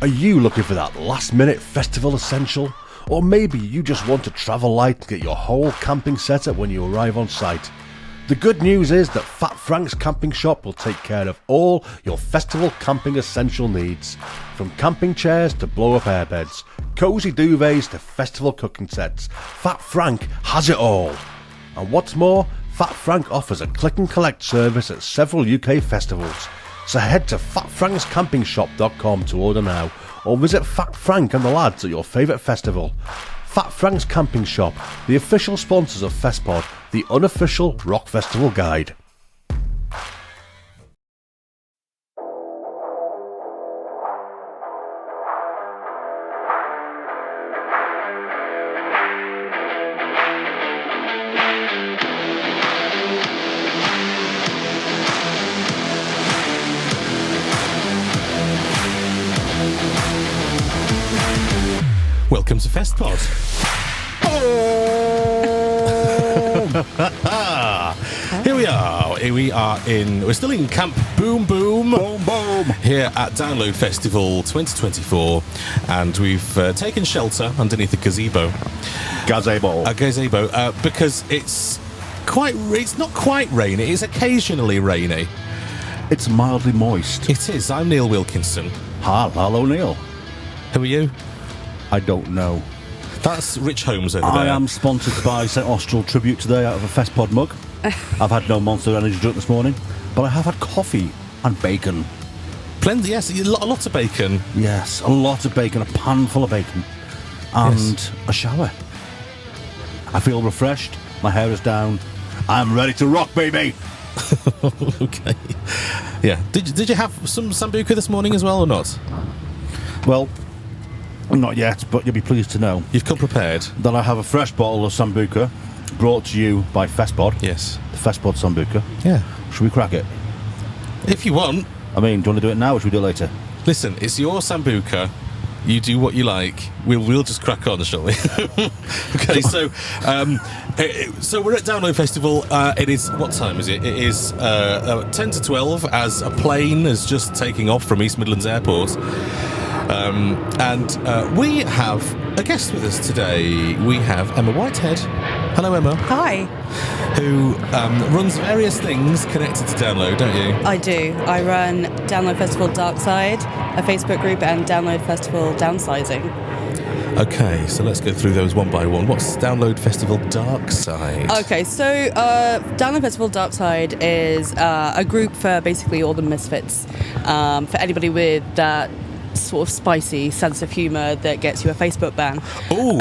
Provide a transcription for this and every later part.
Are you looking for that last-minute festival essential? Or maybe you just want to travel light to get your whole camping setup when you arrive on site? The good news is that Fat Frank's Camping Shop will take care of all your festival camping essential needs. From camping chairs to blow-up airbeds, cosy duvets to festival cooking sets, Fat Frank has it all. And what's more, Fat Frank offers a click and collect service at several UK festivals. So head to fatfrankscampingshop.com to order now, or visit Fat Frank and the lads at your favourite festival. Fat Frank's Camping Shop, the official sponsors of Festpod, the unofficial rock festival guide. Welcome to Festpod. Here we are. We're still in Camp Boom Boom. Boom Boom. Here at Download Festival 2024. And we've taken shelter underneath a gazebo. Gazebo. Because it's not quite rainy. It's occasionally rainy. It's mildly moist. It is. I'm Neil Wilkinson. Hello, Neil. Who are you? I don't know. That's Rich Holmes over there. I am sponsored by St Austral Tribute today out of a Festpod mug. I've had no Monster Energy drink this morning, but I have had coffee and bacon. Plenty, yes. A lot of bacon. Yes, a lot of bacon, a pan full of bacon, and a shower. I feel refreshed. My hair is down. I'm ready to rock, baby. Okay. Yeah. Did you have some sambuca this morning as well, or not? Well, not yet, but you'll be pleased to know You've come prepared. that I have a fresh bottle of Sambuca brought to you by Festpod. Yes. The Festpod Sambuca. Yeah. Should we crack it? If you want. I mean, do you want to do it now or should we do it later? Listen, it's your sambuca. You do what you like. We'll just crack on, shall we? Okay, so we're at Download Festival. It is, what time is it? It is 10 to 12 as a plane is just taking off from East Midlands Airport. And we have a guest with us today. We have Emma Whitehead. Hello, Emma. Hi. Who runs various things connected to Download, don't you? I do. I run Download Festival Darkside, a Facebook group, and Download Festival Downsizing. Okay, so let's go through those one by one. What's Download Festival Darkside? Okay, so Download Festival Darkside is a group for basically all the misfits. For anybody with that sort of spicy sense of humour that gets you a Facebook ban. Oh,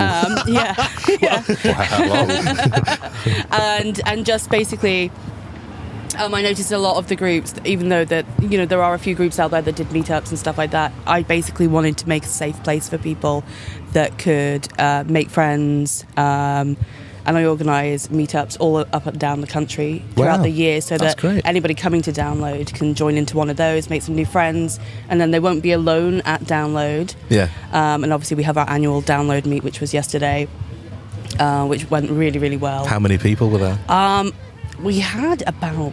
and just basically, I noticed a lot of the groups, even though that there are a few groups out there that did meetups and stuff like that. I basically wanted to make a safe place for people that could make friends. And I organise meetups all up and down the country throughout the year so that anybody coming to Download can join into one of those, make some new friends, and then they won't be alone at Download. Yeah. And obviously we have our annual Download meet, which was yesterday, which went really, really well. How many people were there? We had about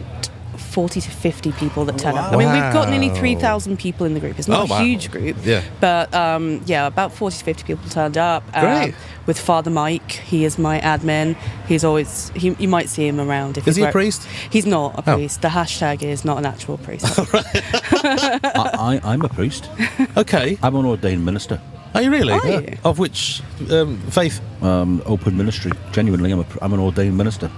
40 to 50 people that turn up. I mean, we've got nearly 3,000 people in the group. It's not a huge group, but about 40 to 50 people turned up. Great. With Father Mike, he is my admin. He's always, you might see him around. Is he a priest? He's not a priest. The hashtag is not an actual priest. I'm a priest. Okay. I'm an ordained minister. Are you really? Are you? Of which faith? Open ministry. Genuinely, I'm an ordained minister.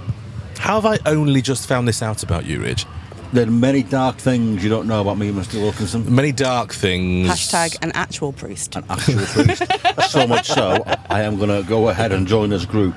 How have I only just found this out about you, Rich? There are many dark things you don't know about me, Mr. Wilkinson. Many dark things. Hashtag an actual priest. An actual priest. So much so, I am going to go ahead and join this group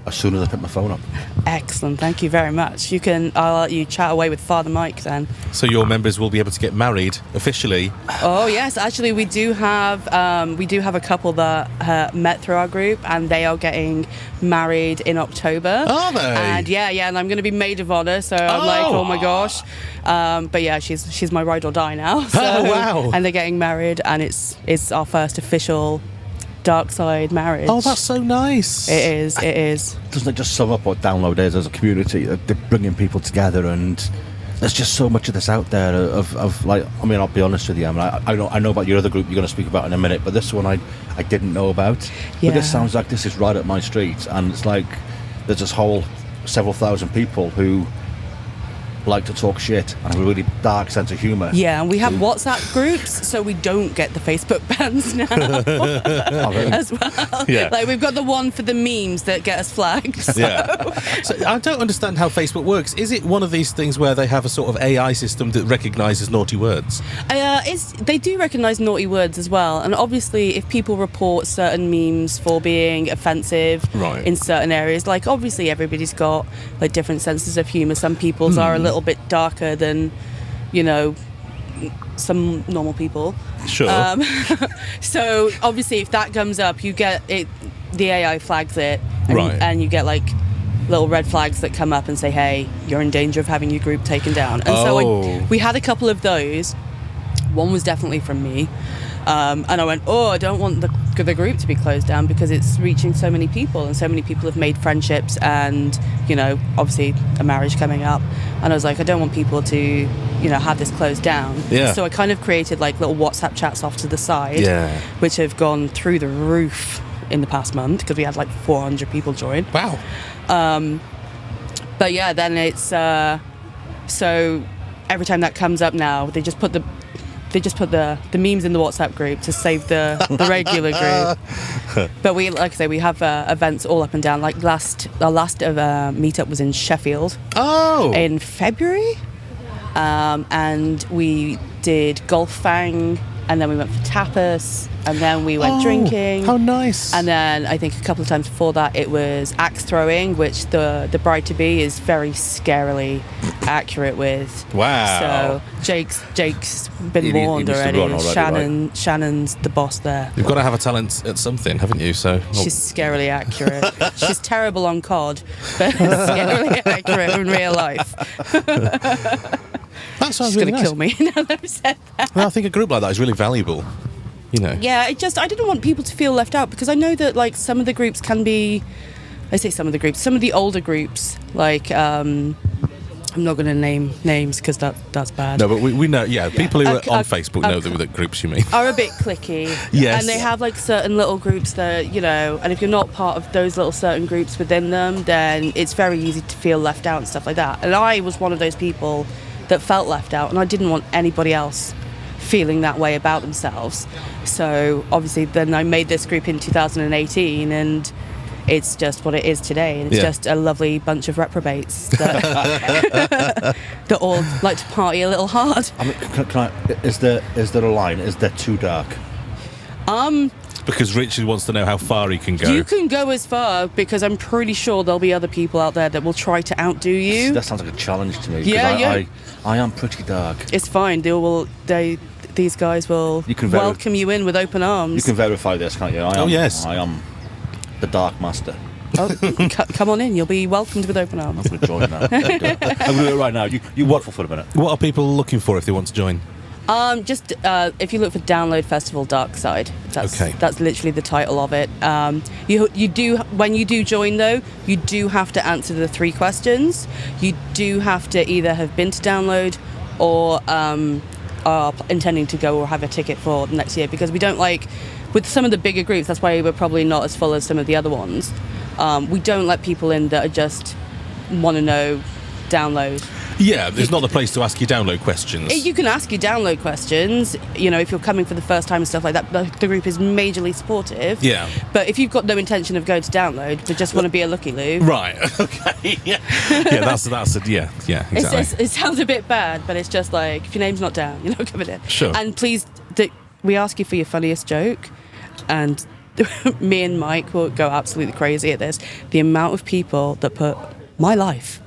as soon as I pick my phone up. Excellent, thank you very much. I'll let you chat away with Father Mike then. So your members will be able to get married officially. Oh yes, actually we do have a couple that met through our group, and they are getting married in October. Are they? And and I'm going to be maid of honor, so I'm like, oh my gosh. But yeah, she's my ride or die now. So, oh wow! And they're getting married, and it's our first official dark side marriage. Oh, that's so nice. It is. Doesn't it just sum up what Download is as a community? They're bringing people together and there's just so much of this out there of like, I mean, I'll be honest with you, I mean, I know about your other group you're going to speak about in a minute, but this one I didn't know about. Yeah. But this sounds like this is right up my street, and it's like there's this whole several thousand people who like to talk shit and have a really dark sense of humour. Yeah, and we have WhatsApp groups, so we don't get the Facebook bans now as well. Yeah. Like, we've got the one for the memes that get us flagged. So. Yeah. So I don't understand how Facebook works. Is it one of these things where they have a sort of AI system that recognises naughty words? They do recognise naughty words as well, and obviously if people report certain memes for being offensive Right. in certain areas, like obviously everybody's got like different senses of humour. Some people's are a little bit darker than, you know, some normal people. Sure. So obviously if that comes up, you get it, the AI flags it, and, Right. and you get like little red flags that come up and say, hey, you're in danger of having your group taken down. And so we had a couple of those. One was definitely from me, and I went, I don't want the group to be closed down because it's reaching so many people, and so many people have made friendships, and, you know, obviously a marriage coming up, and I was like, I don't want people to, you know, have this closed down. Yeah. So I kind of created like little WhatsApp chats off to the side, Yeah. which have gone through the roof in the past month because we had like 400 people join. Wow. But yeah, then it's so every time that comes up now, they just put the memes in the WhatsApp group to save the regular group. But we, like I say, we have events all up and down. Like our last meetup was in Sheffield in February, and we did golf fang, and then we went for tapas, and then we went drinking. How nice. And then I think a couple of times before that it was axe throwing, which the bride-to-be is very scarily accurate with. Wow. So Jake's been He warned needs to already. run already, Shannon's the boss there. You've got to have a talent at something, haven't you? So She's scarily accurate. She's terrible on COD, but scarily accurate in real life. that sounds She's really going to nice. kill me now that I've said that. Well, I think a group like that is really valuable. You know. Yeah, I didn't want people to feel left out because I know that like some of the groups can be, I say some of the older groups, like I'm not going to name names because that's bad. No, but we know. Yeah, people who are on Okay, Facebook know that groups you mean. Are a bit clicky. Yes. And they have like certain little groups that, you know, and if you're not part of those little certain groups within them, then it's very easy to feel left out and stuff like that. And I was one of those people that felt left out, and I didn't want anybody else feeling that way about themselves. So obviously then I made this group in 2018, and it's just what it is today, and it's just a lovely bunch of reprobates that, that all like to party a little hard. I mean, is there a line? Is there too dark? Because Richard wants to know how far he can go. You can go as far, because I'm pretty sure there'll be other people out there that will try to outdo you. That sounds like a challenge to me. Yeah, I am pretty dark. It's fine. These guys will welcome you in with open arms. You can verify this, can't you? Yes. I am the Dark Master. Come on in. You'll be welcomed with open arms. I'm going to join now. I'm going to do it right now. You waffle for a minute. What are people looking for if they want to join? Just if you look for Download Festival Dark Side, that's literally the title of it. You do, when you do join though, you do have to answer the 3 questions. You do have to either have been to Download or are intending to go or have a ticket for next year, because we don't like, with some of the bigger groups, that's why we're probably not as full as some of the other ones. We don't let people in that are just want to know Download. Yeah, there's not the place to ask you download questions. You can ask your download questions, you know, if you're coming for the first time and stuff like that. The group is majorly supportive. Yeah. But if you've got no intention of going to download, but just want to be a lucky Lou. Right. Okay. Yeah. That's exactly. It sounds a bit bad, but it's just like, if your name's not down, you're not coming in. Sure. And please, we ask you for your funniest joke, and me and Mike will go absolutely crazy at this. The amount of people that put my life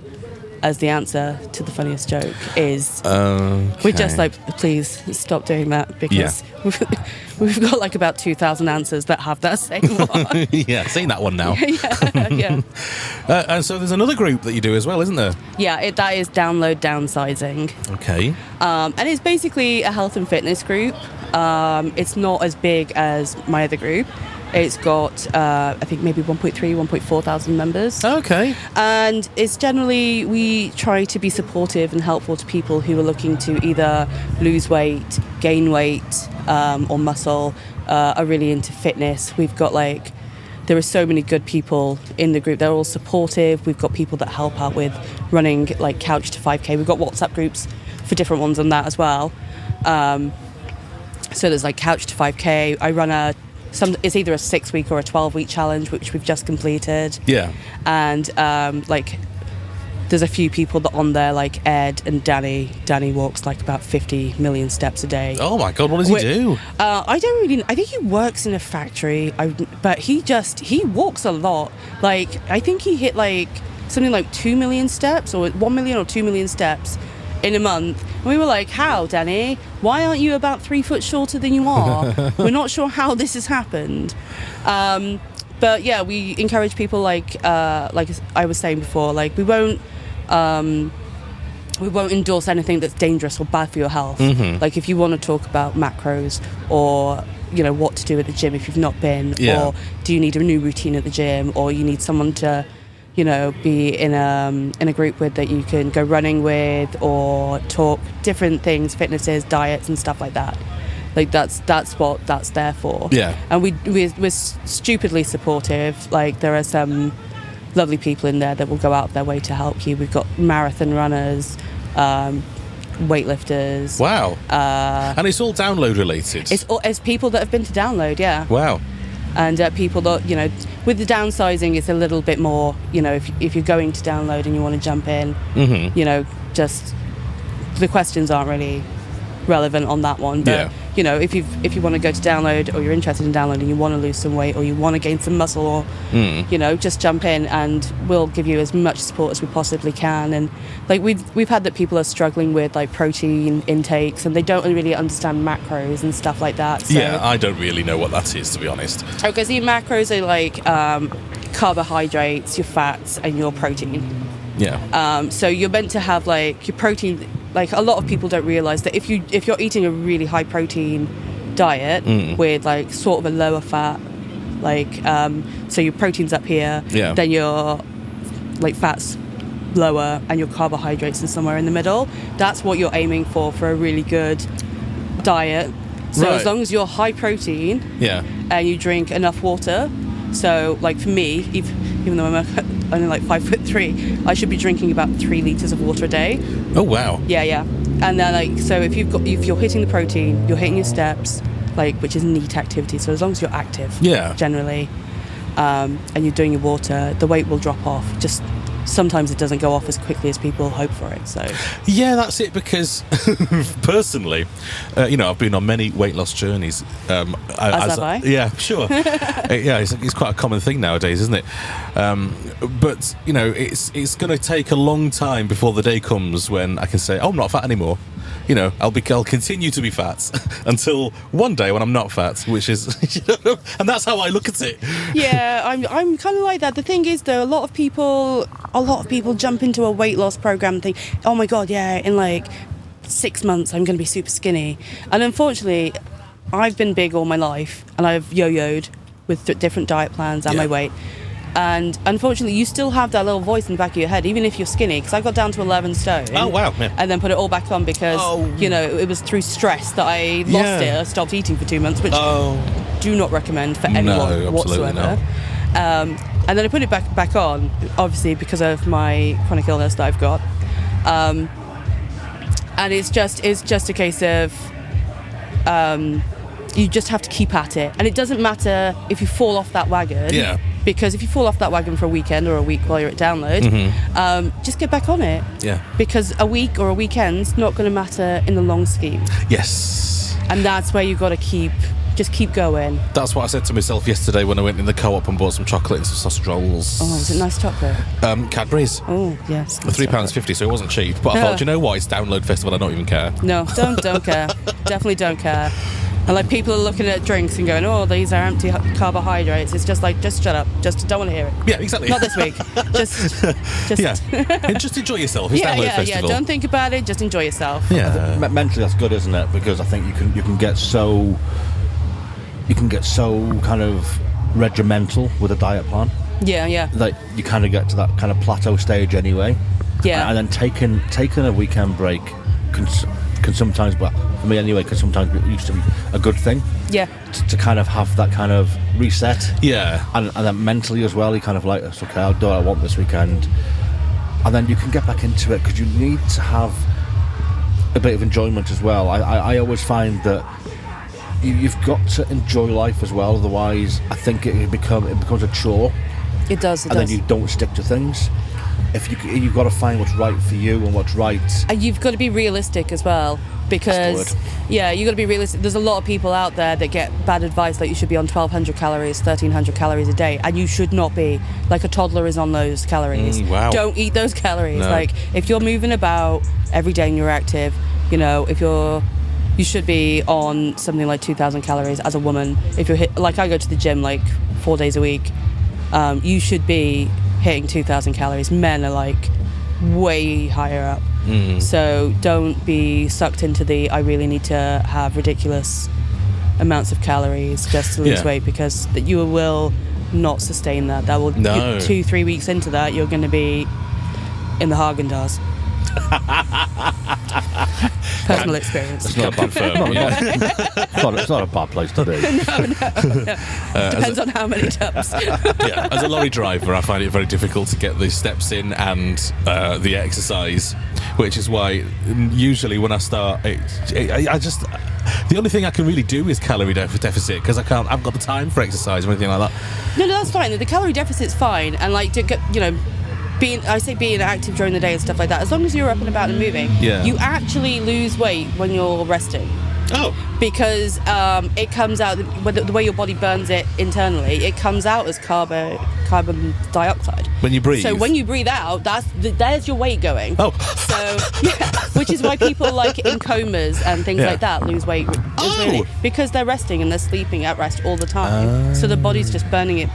as the answer to the funniest joke is we're just like, please stop doing that, because we've got like about 2,000 answers that have that same one. Yeah, seen that one now. Yeah. And so there's another group that you do as well, isn't there? Yeah, that is Download Downsizing. Okay. And it's basically a health and fitness group. It's not as big as my other group. It's got, I think, maybe 1.4 thousand members. Okay. And it's generally, we try to be supportive and helpful to people who are looking to either lose weight, gain weight, or muscle, are really into fitness. We've got there are so many good people in the group. They're all supportive. We've got people that help out with running couch to 5K. We've got WhatsApp groups for different ones on that as well. So there's couch to 5K. I run it's either a 6-week or a 12-week challenge, which we've just completed. Yeah. And there's a few people that on there, like Ed and Danny. Danny walks about 50 million steps a day. Oh my God, what does he do? I don't really. I think he works in a factory. But he walks a lot. I think he hit something like 2 million steps, or 1 million or 2 million steps in a month. And we were like, how, Danny? Why aren't you about 3 foot shorter than you are? We're not sure how this has happened. But yeah, we encourage people like I was saying before, we won't endorse anything that's dangerous or bad for your health. Mm-hmm. If you want to talk about macros or what to do at the gym if you've not been, or do you need a new routine at the gym, or you need someone to be in a group with that you can go running with, or talk different things, fitnesses, diets and stuff like that. That's what that's there for. Yeah. And we're stupidly supportive. There are some lovely people in there that will go out of their way to help you. We've got marathon runners, weightlifters. Wow. And it's all download related. It's people that have been to download, yeah. Wow. And people that, with the downsizing, it's a little bit more, if you're going to download and you want to jump in, mm-hmm. Just the questions aren't really relevant on that one. But, if you want to go to download, or you're interested in download and you want to lose some weight, or you want to gain some muscle, or, just jump in and we'll give you as much support as we possibly can. And we've had that people are struggling with protein intakes and they don't really understand macros and stuff like that. So, yeah, I don't really know what that is, to be honest. Okay, so your macros are carbohydrates, your fats, and your protein. Yeah. So you're meant to have your protein. A lot of people don't realise that if you're eating a really high protein diet with sort of a lower fat, so your protein's up here, then your fats lower and your carbohydrates are somewhere in the middle. That's what you're aiming for a really good diet. So as long as you're high protein, and you drink enough water. So for me, even though I'm only 5'3", I should be drinking about 3 litres of water a day. Oh wow. Yeah. And then so if you're hitting the protein, you're hitting your steps, which is neat activity. So as long as you're active, generally, and you're doing your water, the weight will drop off. Just sometimes it doesn't go off as quickly as people hope for it. So yeah, that's it. Because personally, I've been on many weight loss journeys. As have I. Yeah, sure. It's quite a common thing nowadays, isn't it? But it's going to take a long time before the day comes when I can say, "Oh, I'm not fat anymore." I'll continue to be fat until one day when I'm not fat, which is, and that's how I look at it. Yeah, I'm kind of like that. The thing is, though, a lot of people jump into a weight loss program and think, oh my God, yeah, in 6 months I'm going to be super skinny. And unfortunately, I've been big all my life, and I've yo-yoed with different diet plans and my weight. And unfortunately, you still have that little voice in the back of your head, even if you're skinny. Because I got down to 11 stone. Oh, wow. Yeah. And then put it all back on because, it was through stress that I lost it. I stopped eating for 2 months, which do not recommend for anyone whatsoever. And then I put it back on, obviously, because of my chronic illness that I've got. And it's just a case of you just have to keep at it. And it doesn't matter if you fall off that wagon. Yeah. Because if you fall off that wagon for a weekend or a week while you're at download, just get back on it. Yeah. Because a week or a weekend's not going to matter in the long scheme. Yes. And that's where you've got to keep going. That's what I said to myself yesterday when I went in the co-op and bought some chocolate and some sausage rolls. Oh, was it nice chocolate? Cadbury's. Oh, yes. £3.50, so it wasn't cheap. But I thought, you know what? It's Download Festival. I don't even care. No, don't care. Definitely don't care. And like people are looking at drinks and going, "Oh, these are empty carbohydrates." It's just like, just shut up. Just don't want to hear it. Yeah, exactly. Not this week. just Yeah, and just enjoy yourself. It's Download Festival. Don't think about it. Just enjoy yourself. Yeah, Mentally, that's good, isn't it? Because I think you can get so kind of regimental with a diet plan. Yeah. Like you kind of get to that kind of plateau stage anyway. Yeah. And then taking a weekend break can sometimes, well, for me anyway, can sometimes it used to be a good thing. Yeah. To kind of have that kind of reset. yeah, And then mentally as well, you kind of like, it's okay, I'll do what I want this weekend. And then you can get back into it because you need to have a bit of enjoyment as well. I always find that you've got to enjoy life as well, otherwise I think it becomes a chore. It does. Then you don't stick to things. If you've got to find what's right for you and what's right. And you've got to be realistic as well, because That's the you've got to be realistic. There's a lot of people out there that get bad advice, like you should be on 1,200 calories, 1,300 calories a day, and you should not be. Like a toddler is on those calories. Wow. Don't eat those calories. No. Like if you're moving about every day and you're active, you should be on something like 2,000 calories as a woman. If you're like I go to the gym like 4 days a week, you should be hitting 2,000 calories. Men are like way higher up. So don't be sucked into I really need to have ridiculous amounts of calories just to lose Yeah. weight, because you will not sustain that. That will No. 2-3 weeks into that, you're going to be in the Haagen-Dazs. Personal experience. It's not a bad Confirm, yeah. it's not a bad place to be. Depends on how many tubs. Yeah, as a lorry driver, I find it very difficult to get the steps in and the exercise, which is why usually when I start, I just the only thing I can really do is calorie deficit, because I haven't got the time for exercise or anything like that. No, that's fine. The calorie deficit's fine, and like being active during the day and stuff like that. As long as you're up and about and moving, Yeah. you actually lose weight when you're resting. Oh, Because it comes out, the way your body burns it internally, it comes out as carbon dioxide. when you breathe. So when you breathe out, there's your weight going. Oh. So, yeah, which is why people like in comas and things Yeah. like that lose weight. Oh. Because they're resting and they're sleeping at rest all the time. So the body's just burning it.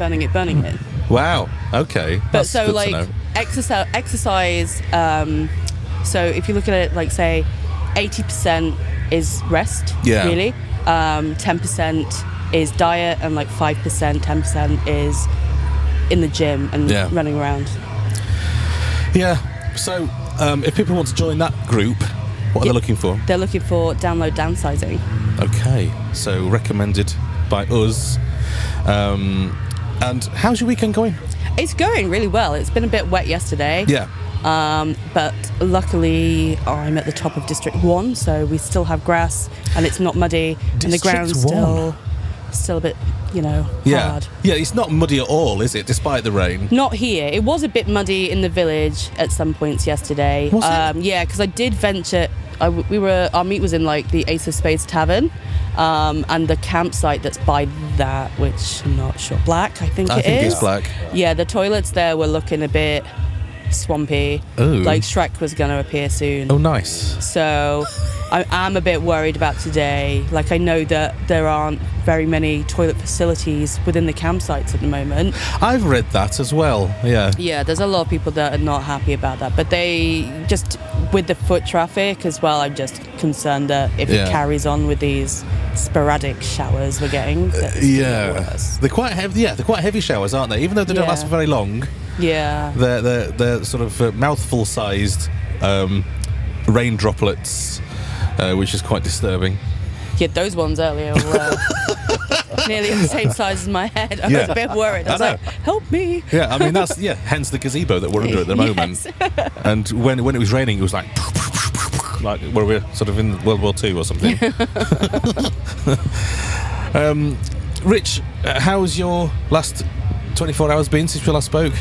Wow. Okay. But That's so good to like know. exercise, so if you look at it like say 80% is rest, Yeah. really, 10% is diet, and like 5%, 10% is in the gym and Yeah. running around. Yeah. So if people want to join that group, what are they looking for? They're looking for download downsizing. Okay. So recommended by us. And how's your weekend going? It's going really well. It's been a bit wet yesterday. Yeah. But luckily I'm at the top of District 1, so we still have grass and it's not muddy, and the District ground's 1? still a bit, Yeah. hard. Yeah, it's not muddy at all, is it, despite the rain? Not here. It was a bit muddy in the village at some points yesterday. Was it? Yeah, because I did venture. Our meet was in like the Ace of Spades Tavern, and the campsite that's by that, which I'm not sure, Black, I think I it think is. it's Black. Yeah, the toilets there were looking a bit swampy. Ooh. Like Shrek was going to appear soon. Oh, nice. So I am a bit worried about today. Like, I know that there aren't very many toilet facilities within the campsites at the moment. I've read that as well, yeah. Yeah, there's a lot of people that are not happy about that. But they just, with the foot traffic as well, I'm just concerned that if Yeah. it carries on with these sporadic showers we're getting, that it's gonna get Yeah. worse. They're quite heavy, they're quite heavy showers, aren't they? Even though they don't Yeah. last for very long, Yeah. they're sort of mouthful-sized rain droplets, which is quite disturbing. Yeah, those ones earlier were nearly the same size as my head. I was Yeah. a bit worried. I was I like, help me. Yeah, I mean, that's, hence the gazebo that we're under at the moment. And when it was raining, it was like where we're sort of in World War II or something. Rich, how's your last 24 hours been since we last spoke?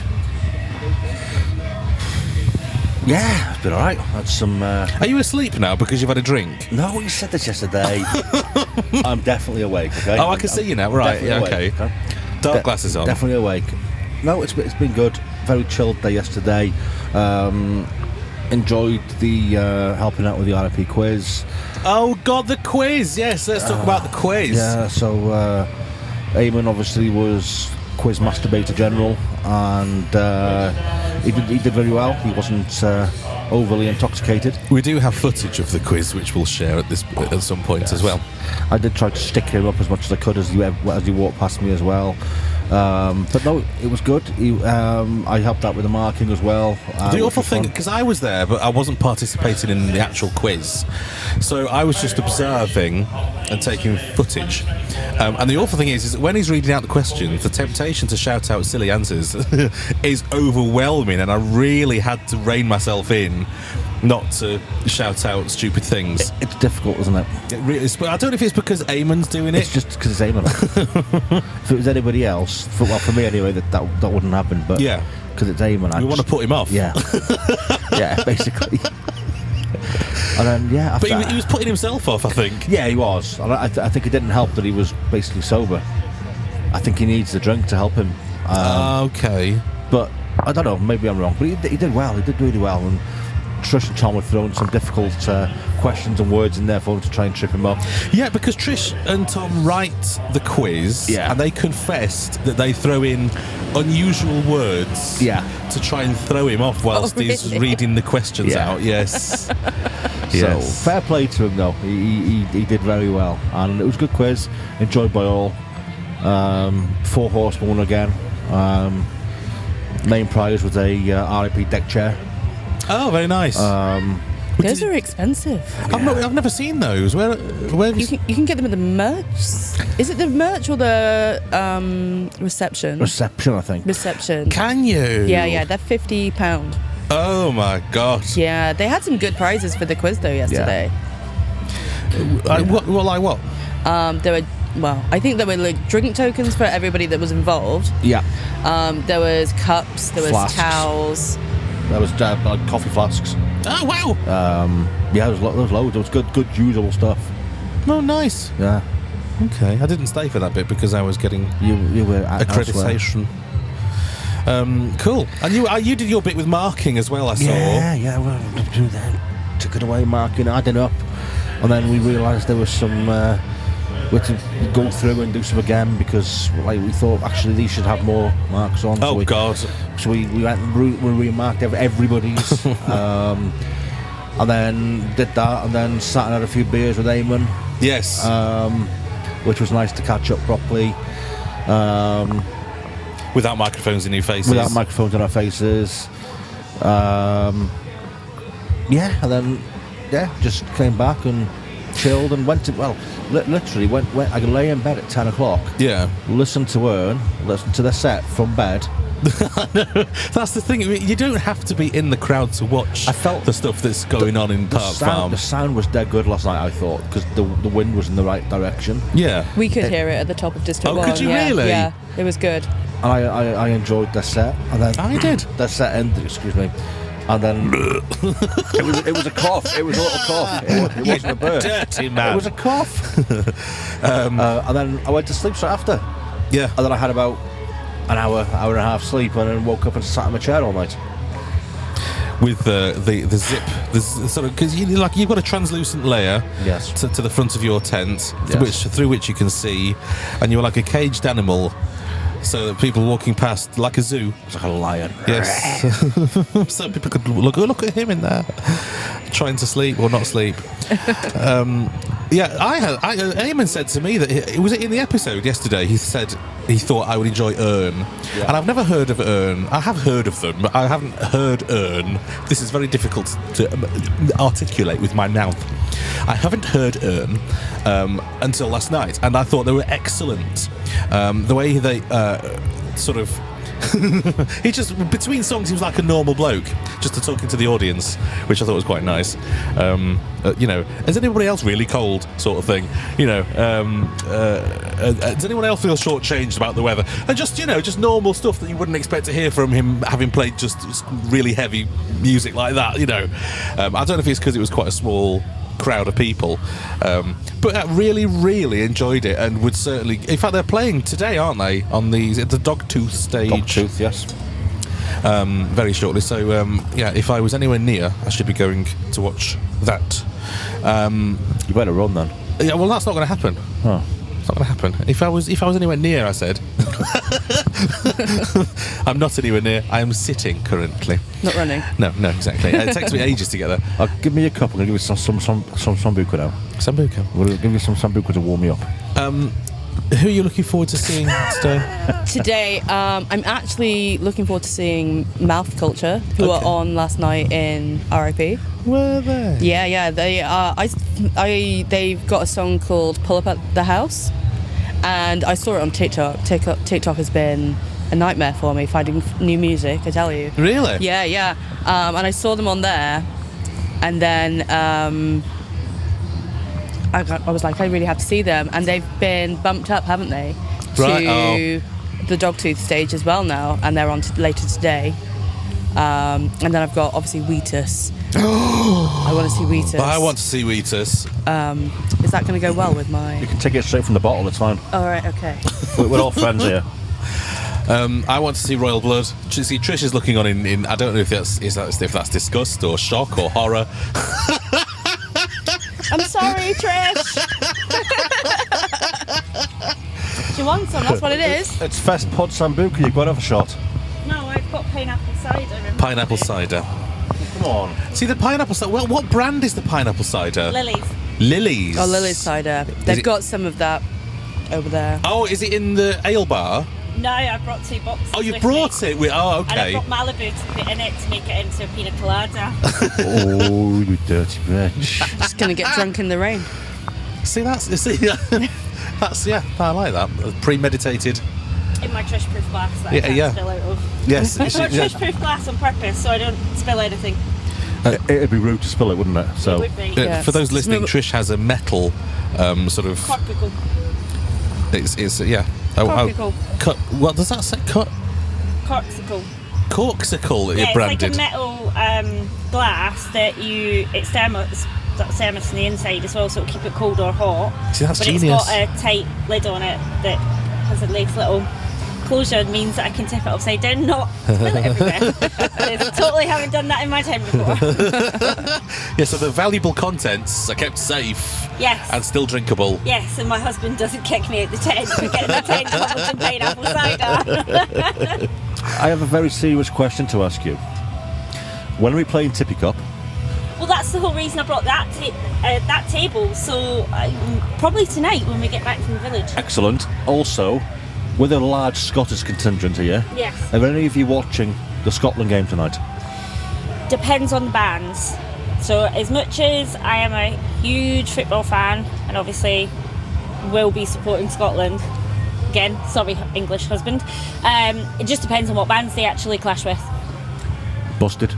Yeah, it's been alright. Had some. Are you asleep now because you've had a drink? No, you said this yesterday. I'm definitely awake. Okay. Oh, I can see you now. Right. Yeah. Definitely Okay. awake, Dark glasses on. Definitely awake. No, it's been good. Very chilled day yesterday. Enjoyed the helping out with the RP quiz. Oh God, the quiz. Yes, let's talk about the quiz. Yeah, so Eamon obviously was quiz master general, and he did very well. He wasn't overly intoxicated. We do have footage of the quiz, which we'll share at some point as well. I did try to stick him up as much as I could as he walked past me as well. But no, it was good. I helped out with the marking as well. The awful thing, because I was there, but I wasn't participating in the actual quiz, so I was just observing and taking footage. And the awful thing is that when he's reading out the questions, the temptation to shout out silly answers is overwhelming, and I really had to rein myself in not to shout out stupid things. It's difficult, isn't it? It really is, but I don't know if it's because Eamon's doing it. It's just because it's Eamon. If it was anybody else, for me anyway, that wouldn't happen. But Yeah. because it's Eamon, We want to put him off. Yeah, yeah, basically. And then But he was putting himself off, I think. yeah, he was. And I think it didn't help that he was basically sober. I think he needs the drink to help him. Okay. But I don't know, maybe I'm wrong. But he did well. He did really well. And Trish and Tom were throwing some difficult questions and words in there for him to try and trip him up. Yeah, because Trish and Tom write the quiz, and they confessed that they throw in unusual words to try and throw him off whilst he's reading the questions out. Yes. So fair play to him, though. He did very well, and it was a good quiz, enjoyed by all. 4 horsemen won again. Main prize was a RIP deck chair. Oh, very nice. Those are expensive. I've never seen those. Where You can get them at the merch. Is it the merch or the reception? Reception, I think. Reception. Can you? Yeah, they're £50. Oh my god. Yeah, they had some good prizes for the quiz though yesterday. What? Um, I think there were like drink tokens for everybody that was involved. Yeah. There was cups, there was Flasks. towels. There was like coffee flasks. Oh wow. There was loads. There was good usable stuff. Oh, nice. Yeah. Okay, I didn't stay for that bit because I was getting You were accreditation. Cool. And you did your bit with marking as well, I saw. Yeah. Well, took it away, marking, adding up, and then we realised there was some. We had to go through and do some again because, we thought actually these should have more marks on. Oh God! So we went and remarked everybody's, and then did that, and then sat and had a few beers with Eamon. Yes. Which was nice to catch up properly. Without microphones in your faces. Without microphones in our faces. And then just came back and chilled and went to literally went I could lay in bed at 10 o'clock. Yeah. Listen to the set from bed. That's the thing. You don't have to be in the crowd to watch. I felt the stuff that's going on in Park Farm. The sound was dead good last night, I thought, because the wind was in the right direction. Yeah. We could hear it at the top of District 1. Could you really? Yeah, it was good. And I enjoyed their set. And then I did. Their set ended, excuse me. And then it was a cough. It was a little cough. It wasn't a burp. Dirty man. It was a cough. And then I went to sleep straight after. Yeah. And then I had about an hour and a half sleep, and then woke up and sat in my chair all night. With the zip, the sort of, because you've got a translucent layer to the front of your tent, through which you can see, and you're like a caged animal. So that people walking past, like a zoo. It's like a lion. Yes. So people could look at him in there, trying to sleep or not sleep. Eamon said to me that it was in the episode yesterday. He said he thought I would enjoy Ern, and I've never heard of Ern. I have heard of them, but I haven't heard Ern. This is very difficult to articulate with my mouth. I haven't heard Ern until last night, and I thought they were excellent. The way they sort of he just, between songs, he was like a normal bloke, just talking to the audience, which I thought was quite nice. Is anybody else really cold, sort of thing? Does anyone else feel shortchanged about the weather? And just normal stuff that you wouldn't expect to hear from him, having played just really heavy music like that. I don't know if it's because it was quite a small crowd of people, but I really enjoyed it, and would certainly, in fact they're playing today, aren't they, on the Dogtooth stage? Dogtooth, yes. Very shortly, so if I was anywhere near, I should be going to watch that. You better run then. Yeah, well, that's not going to happen. Oh. It's not going to happen. If I was anywhere near, I said. I'm not anywhere near. I am sitting currently. Not running. No, exactly. It takes me ages to get there. Give me a cup. I'm going to give you some sambuca now. Sambuca. We'll give you some sambuca to warm you up. Who are you looking forward to seeing today? Today, I'm actually looking forward to seeing Mouth Culture, who were on last night in RIP. Were they? Yeah, they are. They've got a song called "Pull Up at the House," and I saw it on TikTok. TikTok has been a nightmare for me finding new music. I tell you. Really? Yeah. And I saw them on there, and then I was like, I really have to see them, and they've been bumped up, haven't they? Right. To the Dogtooth stage as well now, and they're on later today. And then I've got obviously Wheatus. I want to see Wheatus. I want to see Wheatus. Is that going to go well with my? You can take it straight from the bottle. It's fine. All right, okay. We're all friends here. I want to see Royal Blood. See, Trish is looking on in I don't know if that's disgust or shock or horror. I'm sorry, Trish. Do you want some? That's what it is. It's Festpod Sambuca. You've got to have a shot. No, I've got pineapple cider. Pineapple cider. Come on. See, the pineapple cider. Well, what brand is the pineapple cider? Lily's. Lily's. Oh, Lily's cider. They've it- got some of that over there. Oh, is it in the ale bar? No, I brought 2 boxes. Oh, you with brought me. it. Oh, And I okay. brought Malibu to put in it to make it into a pina colada. Oh, you dirty bitch. Just gonna get drunk in the rain. See, that's yeah. I like that. Premeditated. In my Trish-proof glass that Yeah, I can't yeah. spill out of. Yes. I brought yeah. Trish-proof glass on purpose so I don't spill anything. It'd be rude to spill it, wouldn't it? It So would be. Yeah. For those listening, Smooth- Trish has a metal sort of. Corpical. It's yeah. Corpical. Cut. What does that say? Cut. Corksicle. Corksicle. Yeah, it's branded. like a metal glass that it's thermos on the inside as well, so it'll keep it cold or hot. See, that's but genius. It's got a tight lid on it that has a nice little closure. It means that I can tip it upside down, not spill it everywhere. I totally haven't done that in my time before. Yeah, so the valuable contents are kept safe Yes. and still drinkable. Yes, and my husband doesn't kick me out the tent for getting the tent covered in pineapple cider. I have a very serious question to ask you. When are we playing Tippy Cup? Well, that's the whole reason I brought that table. So probably tonight when we get back from the village. Excellent. Also, with a large Scottish contingent here, Yes. are any of you watching the Scotland game tonight? Depends on the bands. So as much as I am a huge football fan and obviously will be supporting Scotland, again, sorry English husband, it just depends on what bands they actually clash with. Busted.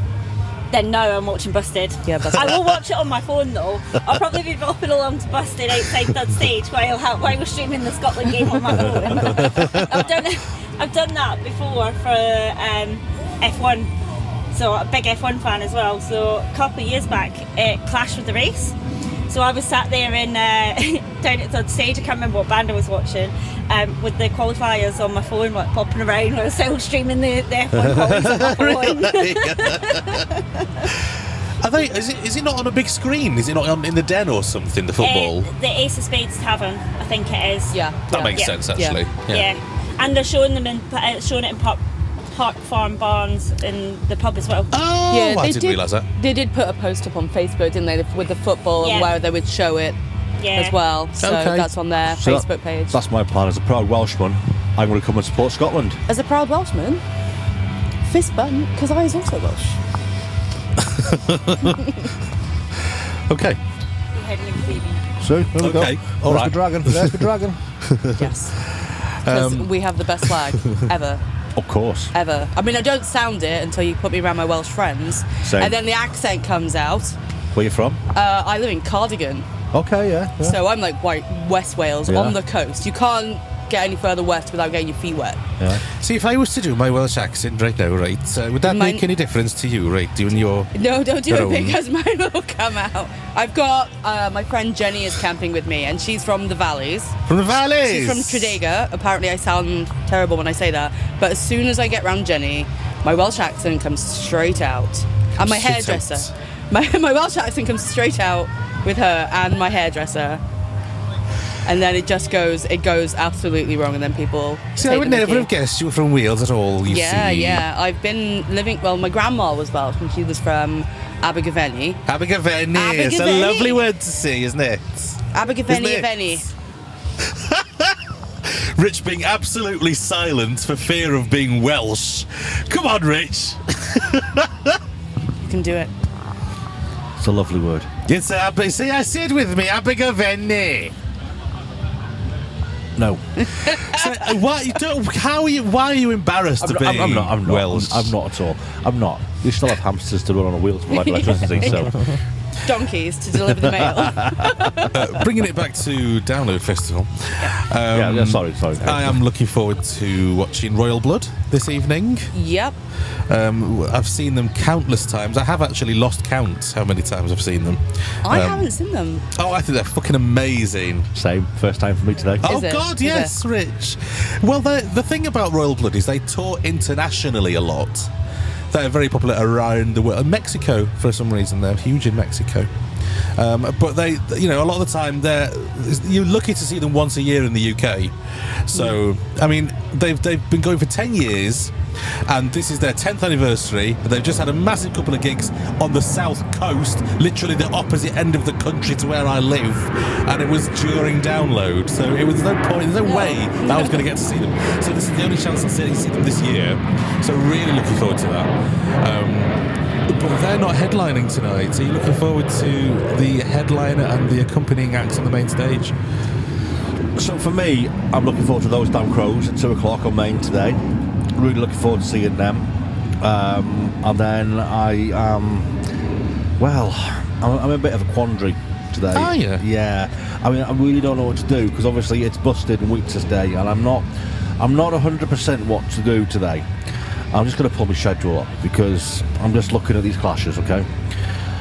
Then no, I'm watching Busted. Yeah, Busted. I will watch it on my phone though. I'll probably be bopping along to Busted outside Third Stage while we're streaming the Scotland game on my phone. I've done that before for F1. So a big F1 fan as well. So a couple of years back, it clashed with the race. So I was sat there in down at Third Stage. I can't remember what band I was watching. With the qualifiers on my phone, like popping around while I was still streaming the F1 qualies on my phone. Are they? Is it not on a big screen? Is it not in the den or something? The football. The Ace of Spades Tavern, I think it is. Yeah. That makes Yeah. sense, actually. Yeah. And they're showing them showing it in Park Farm Barns in the pub as well. Oh, Yeah, I they didn't did- realise that. They did put a post up on Facebook, didn't they, with the football and Yeah. where they would show it Yeah. as well. So Okay. that's on their So Facebook page. That's my plan. As a proud Welshman, I'm going to come and support Scotland. As a proud Welshman, fist bump, because I was also Welsh. Okay. You're heading in baby. So, there we go. Okay, all There's right. the dragon. There's the dragon. Yes. Because we have the best flag ever. Of course. Ever. I mean, I don't sound it until you put me around my Welsh friends. Same. And then the accent comes out. Where you from? I live in Cardigan. Okay, yeah. So I'm like West Wales, Yeah. on the coast. You can't get any further west without getting your feet wet. yeah. See, if I was to do my Welsh accent right now, right, would that Mine- make any difference to you, right? Doing your. No, don't do Your it own. because mine will come out. I've got my friend Jenny is camping with me, and she's from the valleys. From the valleys! She's from Tredegar. Apparently, I sound terrible when I say that, but as soon as I get round Jenny, my Welsh accent comes straight out. And my straight hairdresser, out. my Welsh accent comes straight out with her and my hairdresser. And then it goes absolutely wrong, and then people. See, I would never have guessed you were from Wales at all. You see. Yeah. I've been living. Well, my grandma was Welsh, and she was from Abergavenny. Abergavenny. It's a lovely word to see, isn't it? Abergavenny, Isn't it? Rich being absolutely silent for fear of being Welsh. Come on, Rich. You can do it. It's a lovely word. It's see, I say it with me, Abergavenny. No. So, why are you embarrassed to be I'm not Welsh? I'm not at all. I'm not. You still have hamsters to run on a wheel to provide electricity, so. Donkeys to deliver the mail. Bringing it back to Download Festival. Sorry. I am looking forward to watching Royal Blood this evening. Yep. I've seen them countless times. I have actually lost count how many times I've seen them. I haven't seen them. Oh, I think they're fucking amazing. Same. First time for me today. Oh, it? God, Is yes, Rich. Well, the thing about Royal Blood is they tour internationally a lot. They're very popular around the world. Mexico, for some reason, they're huge in Mexico. But they, a lot of the time, you're lucky to see them once a year in the UK. So, I mean, they've been going for 10 years, and this is their 10th anniversary. They've just had a massive couple of gigs on the south coast, literally the opposite end of the country to where I live, and it was during Download. So it was no point, there's no way that I was going to get to see them. So this is the only chance I'll see them this year. So really looking forward to that. But they're not headlining tonight. Are you looking forward to the headliner and the accompanying acts on the main stage? So for me, I'm looking forward to those Damn Crows at 2 o'clock on Main today. Really looking forward to seeing them. And then I'm in a bit of a quandary today. Are you? Yeah. I mean, I really don't know what to do, because obviously it's Busted and Wheatus Day, and I'm not 100% what to do today. I'm just going to pull my schedule up, because I'm just looking at these clashes, okay?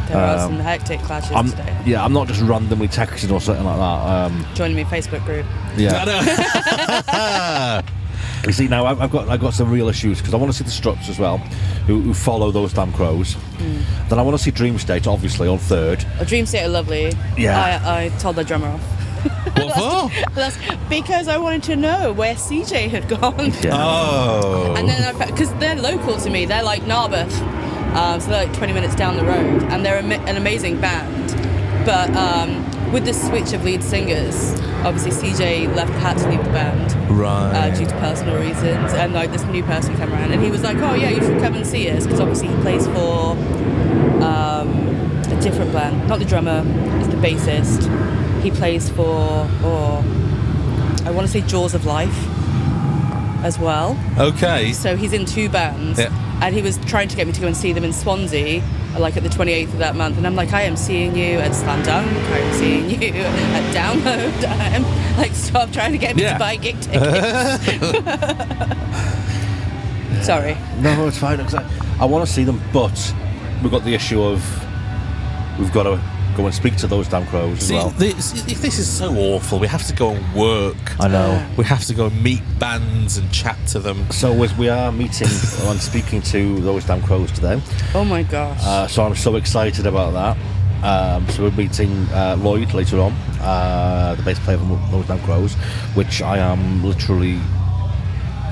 There are some hectic clashes today. Yeah, I'm not just randomly texting or something like that. Joining me Facebook group. Yeah. You see, now I've got some real issues, because I want to see the Struts as well, who follow those Damn Crows. Then I want to see Dream State, obviously, on 3rd. Oh, Dream State are lovely. Yeah. I told the drummer off. What for? That's because I wanted to know where CJ had gone. Yeah. Oh. And then, because they're local to me, they're like Narberth. So they're like 20 minutes down the road, and they're an amazing band. But with the switch of lead singers, obviously CJ had to leave the band Right. due to personal reasons, and like this new person came around, and he was like, "Oh yeah, you should come and see us," because obviously he plays for a different band, not the drummer, it's the bassist. He plays for, I want to say Jaws of Life as well. Okay. So he's in 2 bands. Yeah. And he was trying to get me to go and see them in Swansea, like at the 28th of that month. And I'm like, I am seeing you at Slam Dunk, I am seeing you at Download. I'm like, stop trying to get me to buy gig tickets. Sorry. No, it's fine. I want to see them, but we've got the issue of we've got to go and speak to those Damn Crows as well. This is so awful. We have to go and work. I know. We have to go and meet bands and chat to them. So we are meeting and speaking to those Damn Crows today. Oh my gosh. So I'm so excited about that. So we're meeting Lloyd later on, the bass player of those Damn Crows, which I am literally...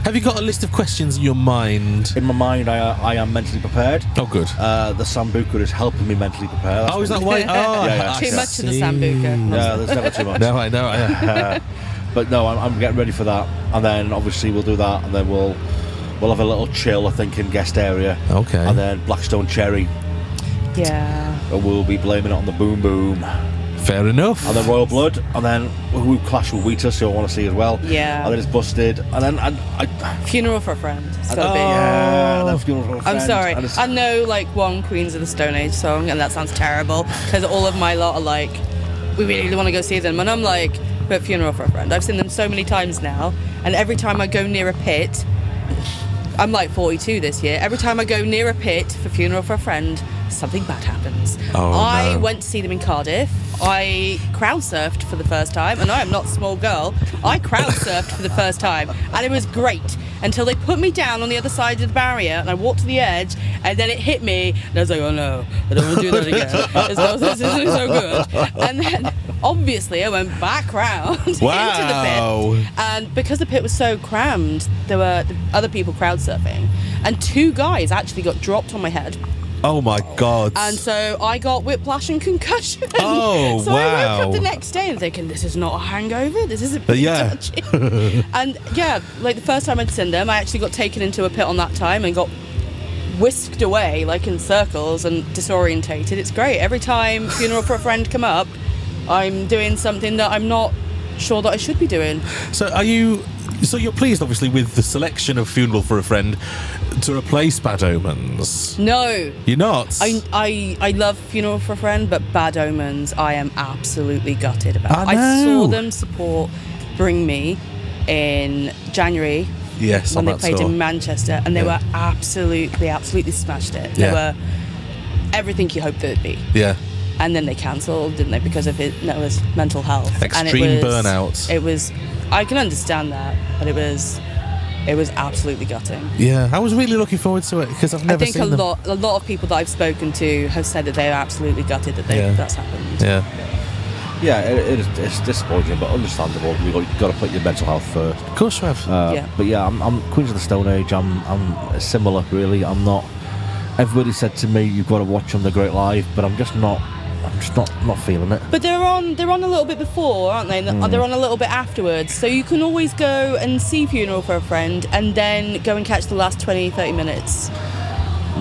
Have you got a list of questions in your mind? In my mind, I am mentally prepared. Oh, good. The Sambuca is helping me mentally prepare. Oh, is that why? Oh, Yeah. Too I much of the see. Sambuca. Yeah, there's never too much. No, I know. But no, I'm getting ready for that, and then obviously we'll do that, and then we'll have a little chill, I think, in guest area. Okay. And then Blackstone Cherry, Yeah. and we'll be blaming it on the Boom Boom. Fair enough. And then Royal Blood, and then we'll clash with Wheatus, who I want to see as well. Yeah. And then it's Busted, and then I Funeral for a Friend. It's gotta be. yeah, and then Funeral for a I'm Friend, sorry. and it's- I know like one Queens of the Stone Age song, and that sounds terrible because all of my lot are like, we really want to go see them, and I'm like, but Funeral for a Friend. I've seen them so many times now, and every time I go near a pit, I'm like 42 this year. Every time I go near a pit for Funeral for a Friend, something bad happens. Oh, I no. went to see them in Cardiff I crowd surfed for the first time, and I am not a small girl. I crowd surfed for the first time, and it was great until they put me down on the other side of the barrier, and I walked to the edge, and then it hit me, and I was like, oh no, I don't want to do that again. This isn't so good. And then obviously I went back round into the pit, and because the pit was so crammed, there were other people crowd surfing, and 2 guys actually got dropped on my head. Oh my God. And so I got whiplash and concussion. Oh, so wow. I woke up the next day and thinking, this is not a hangover, this isn't touchy. And yeah, like the first time I'd seen them, I actually got taken into a pit on that time and got whisked away like in circles and disorientated. It's great. Every time Funeral for a Friend come up, I'm doing something that I'm not sure that I should be doing. So you're pleased, obviously, with the selection of Funeral for a Friend to replace Bad Omens? No. You're not? I love Funeral for a Friend, but Bad Omens I am absolutely gutted about. I know. saw them support Bring Me in January. Yes, when on they that played tour. in Manchester, and they were absolutely smashed it. They were everything you hoped they'd be. Yeah. And then they cancelled, didn't they, because of Noah's mental health. Extreme and burnout. It was, I can understand that, but it was absolutely gutting. Yeah, I was really looking forward to it because I've never seen them. I think a lot of people that I've spoken to have said that they're absolutely gutted that that's happened. Yeah. Yeah, it's disappointing, but understandable. You've got to put your mental health first. Of course you have. But yeah, I'm Queens of the Stone Age. I'm similar, really. I'm not. Everybody said to me, "You've got to watch them. They're great live," but I'm just not feeling it. But they're on a little bit before, aren't they? They're on a little bit afterwards, so you can always go and see Funeral for a Friend and then go and catch the last 20-30 minutes.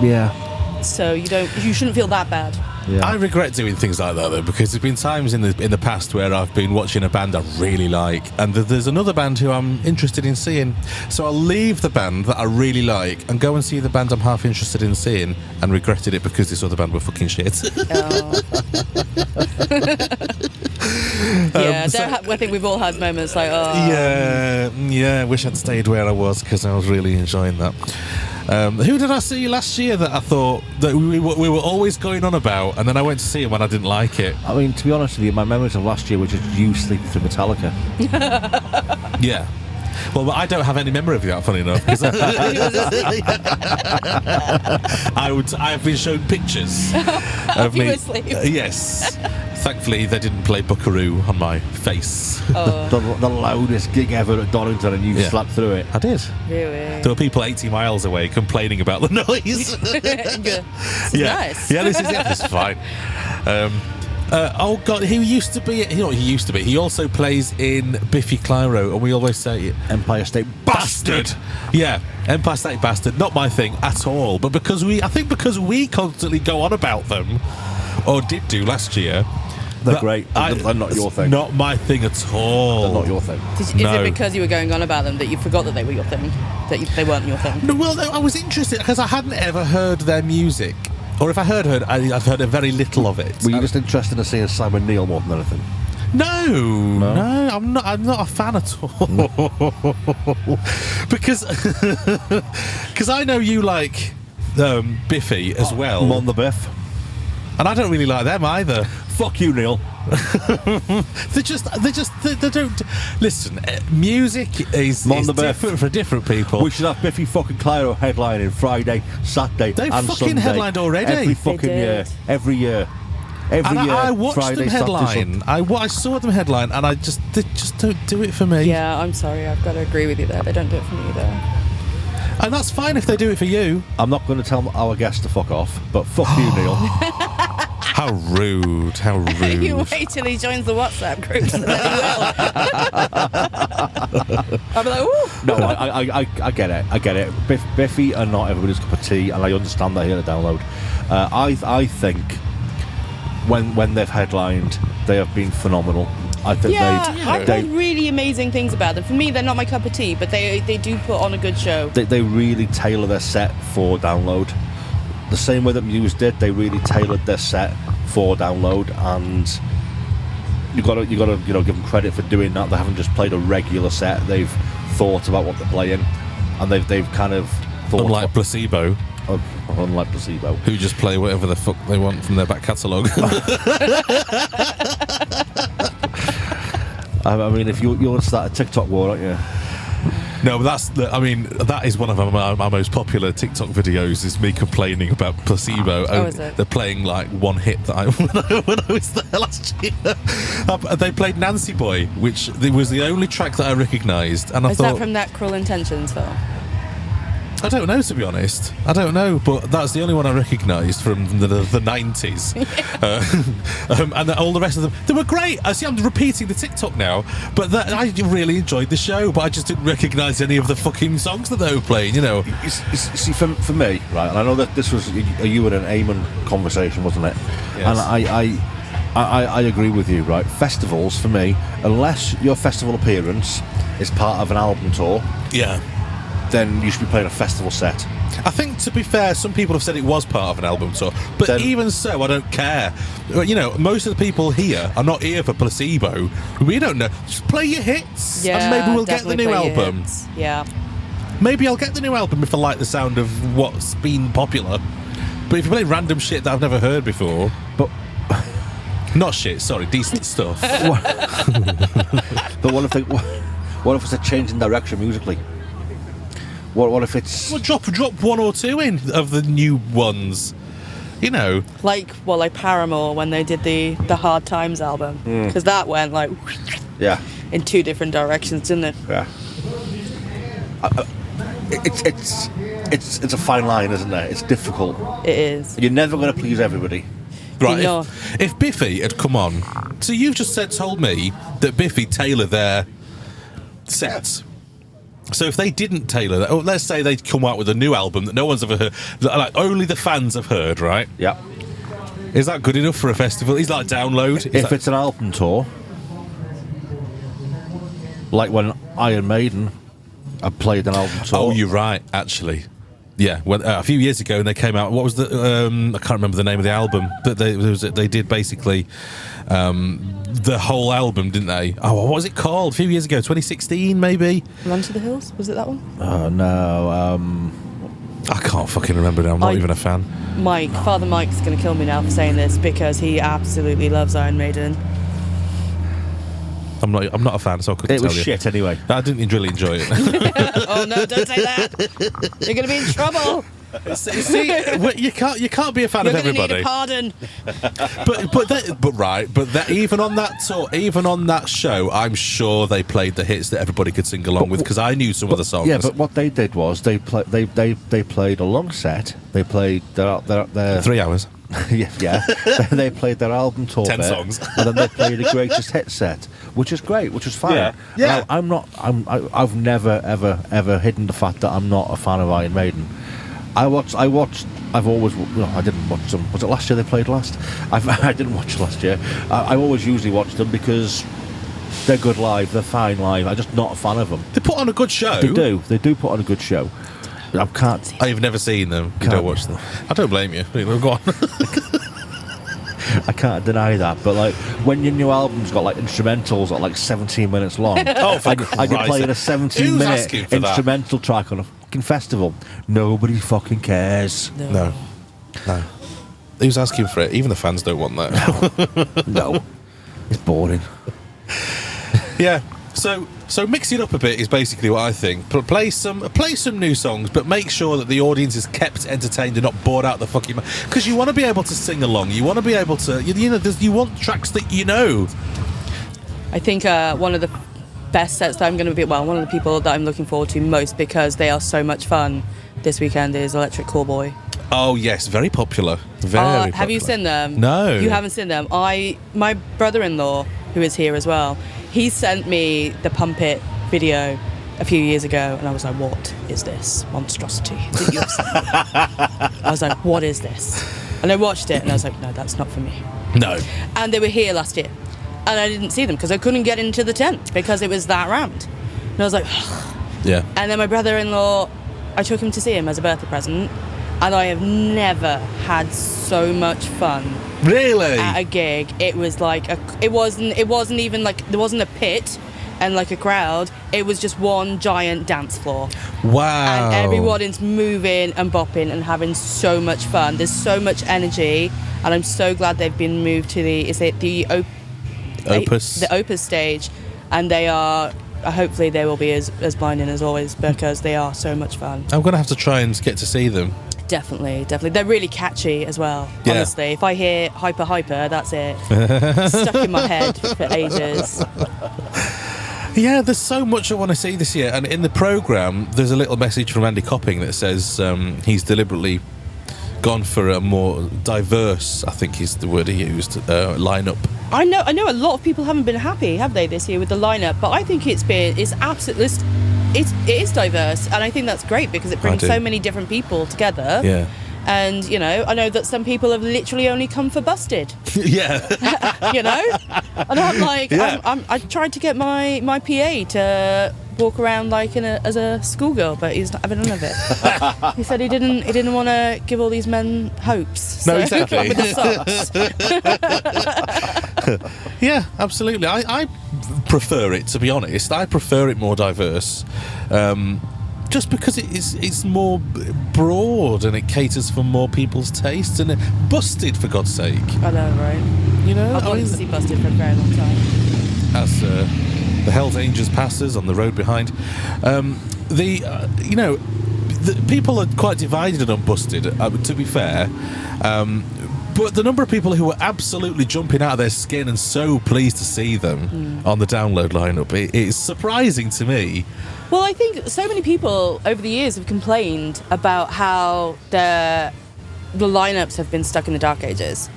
Yeah. So you shouldn't feel that bad. Yeah. I regret doing things like that though, because there's been times in the past where I've been watching a band I really like, and there's another band who I'm interested in seeing. So I'll leave the band that I really like and go and see the band I'm half interested in seeing, and regretted it because this other band were fucking shit. Oh. Yeah, I think we've all had moments like, oh. Yeah. I wish I'd stayed where I was because I was really enjoying that. Who did I see last year that I thought that we were always going on about, and then I went to see him and I didn't like it? I mean, to be honest with you, my memories of last year were just you sleeping through Metallica. Yeah. Well, I don't have any memory of that, funny enough. 'Cause I've been shown pictures of you me. asleep? Yes. Thankfully, they didn't play Buckaroo on my face. Oh, The loudest gig ever at Donington, and you slept through it. I did. really? There were people 80 miles away complaining about the noise. Good. Nice. Yeah, this is fine. Oh God, he used to be. He also plays in Biffy Clyro, and we always say Empire State bastard. Yeah, Empire State Bastard. Not my thing at all. But because we constantly go on about them, or did do last year. They're great. They're not your thing. Not my thing at all. They're not your thing. Is No. it because you were going on about them that you forgot that they were your thing? They weren't your thing? No, well, no, I was interested because I hadn't ever heard their music. Or if I heard, I've heard a very little of it. Were you just interested in seeing Simon Neil more than anything? No, I'm not a fan at all. because I know you like Biffy as well. I'm on the Biff. And I don't really like them either. Fuck you, Neil. They don't listen. Music is Mon the Biff. different for different people. We should have Biffy fucking Clyro headlining Friday, Saturday, They've and fucking Sunday. headlined already. Every fucking year. did. Every year. Every and year. I watched Friday, them headline. I saw them headline, and they just don't do it for me. Yeah, I'm sorry. I've got to agree with you there. They don't do it for me either. And that's fine if they do it for you. I'm not going to tell our guests to fuck off, but fuck you, Neil. How rude! How rude! You wait till he joins the WhatsApp groups and then he will. I'll be like, ooh. No, I get it. I get it. Biffy are not everybody's cup of tea, and I understand that here to download. I think when they've headlined, they have been phenomenal. I think I've heard really amazing things about them. For me, they're not my cup of tea, but they do put on a good show. They really tailor their set for download. The same way that Muse did, they really tailored their set for download, and you got to give them credit for doing that. They haven't just played a regular set; they've thought about what they're playing, and they've kind of thought. Unlike Placebo. unlike Placebo. Who just play whatever the fuck they want from their back catalogue. I mean, if you want to start a TikTok war, aren't you? No, but that is one of my most popular TikTok videos, is me complaining about Placebo. Is it? They're playing like one hit that when I was there last year. They played Nancy Boy, which was the only track that I recognised. And I Is thought, that from that Cruel Intentions film? I don't know, to be honest. I don't know, but that's the only one I recognised from the 90s. And all the rest of them, they were great. I see I'm repeating the TikTok now, but I really enjoyed the show, but I just didn't recognise any of the fucking songs that they were playing, you know. See, for me, right, and I know that this was a you and an Eamon conversation, wasn't it? Yes. And I agree with you, right? Festivals, for me, unless your festival appearance is part of an album tour, Yeah. then you should be playing a festival set. I think, to be fair, some people have said it was part of an album tour, but Then- even so, I don't care. You know, most of the people here are not here for Placebo. We don't know. Just play your hits, and maybe we'll get the definitely new play your album. hits. Yeah. Maybe I'll get the new album if I like the sound of what's been popular. But if you play random shit that I've never heard before, But not shit, sorry, decent stuff. what if it's a change in direction musically? What if it's Well, drop one or two in of the new ones. You know, Like Paramore when they did the Hard Times album, because that went like yeah. in two different directions, didn't it? Yeah. It's a fine line, isn't it? It's difficult. It is. You're never going to please everybody. right? No. If Biffy had come on, so you've just told me that Biffy tailor their sets. So if they didn't tailor that, or let's say they'd come out with a new album that no one's ever heard, that like only the fans have heard, right? Yeah. Is that good enough for a festival? Is that a download? If it's an album tour, like when Iron Maiden have played an album tour. Oh, you're right, actually. Yeah, when, a few years ago, and they came out. What was the? I can't remember the name of the album. But they did basically the whole album, didn't they? Oh, what was it called? A few years ago, 2016, maybe. Run to the Hills, was it that one? No. I can't fucking remember now. I'm not even a fan. Father Mike's going to kill me now for saying this because he absolutely loves Iron Maiden. I'm not a fan, so I couldn't It tell was you. shit anyway. I didn't really enjoy it. Oh no! Don't say that. You're going to be in trouble. See, you can't be a fan You're of going to need everybody. a pardon. But even on that tour, even on that show, I'm sure they played the hits that everybody could sing along with, because I knew some of the songs. Yeah, but what they did was they played a long set. They played their 3 hours. yeah. They played their album tour 10 bit, songs. and then they played a greatest hit set, which is great, which is fine. Yeah. Now, I've never ever hidden the fact that I'm not a fan of Iron Maiden. I didn't watch them. Was it last year they played last? I didn't watch last year. I always usually watch them because they're good live, they're fine live. I'm just not a fan of them. They put on a good show. They do put on a good show. I can't. I've never seen them. You don't watch them. I don't blame you. Go on. I can't deny that, but like when your new album's got like instrumentals that are like 17 minutes long, Oh, for I can play in a Who's 17-minute asking for that? instrumental track on a fucking festival. Nobody fucking cares. No. Who's asking for it? Even the fans don't want that. No, it's boring. Yeah. So mix it up a bit is basically what I think. Play some new songs, but make sure that the audience is kept entertained and not bored out the fucking. Because you want to be able to sing along. You want to be able to. You want tracks that you know. I think one of the best sets that I'm going to be, one of the people that I'm looking forward to most because they are so much fun this weekend is Electric Callboy. Oh yes, very popular. Very popular. Have you seen them? No. You haven't seen them? My brother-in-law, who is here as well, he sent me the Pump It video a few years ago, and I was like, what is this monstrosity that you've sent me? I was like, what is this? And I watched it, and I was like, no, that's not for me. No. And they were here last year, and I didn't see them because I couldn't get into the tent because it was that rammed. And I was like, Yeah. and then my brother-in-law, I took him to see him as a birthday present, and I have never had so much fun Really? at a gig. It was like it wasn't even like there wasn't a pit. and like a crowd, it was just one giant dance floor. Wow. And everyone is moving and bopping and having so much fun. There's so much energy, and I'm so glad they've been moved to the Opus stage, and they are. Hopefully, they will be as blinding as always, because they are so much fun. I'm going to have to try and get to see them. Definitely. They're really catchy as well. Yeah. Honestly, if I hear hyper, that's it. Stuck in my head for ages. Yeah, there's so much I want to see this year, and in the programme, there's a little message from Andy Copping that says he's deliberately gone for a more diverse, I think is the word he used, lineup. I know a lot of people haven't been happy, have they, this year with the lineup? But I think it is diverse, and I think that's great because it brings so many different people together. Yeah. And I know that some people have literally only come for Busted. Yeah. And I'm like, I tried to get my PA to walk around like as a schoolgirl, but he's not having none of it. He said he didn't want to give all these men hopes. No, exactly. With the socks. Yeah, absolutely. I prefer it, to be honest. I prefer it more diverse. Just because it's more broad and it caters for more people's tastes, and Busted, for God's sake. I know, right? I've wanted to see Busted for a very long time. As the Hells Angels passes on the road behind, the people are quite divided on Busted. To be fair. But the number of people who were absolutely jumping out of their skin and so pleased to see them on the download lineup, it's surprising to me. Well, I think so many people over the years have complained about how the lineups have been stuck in the dark ages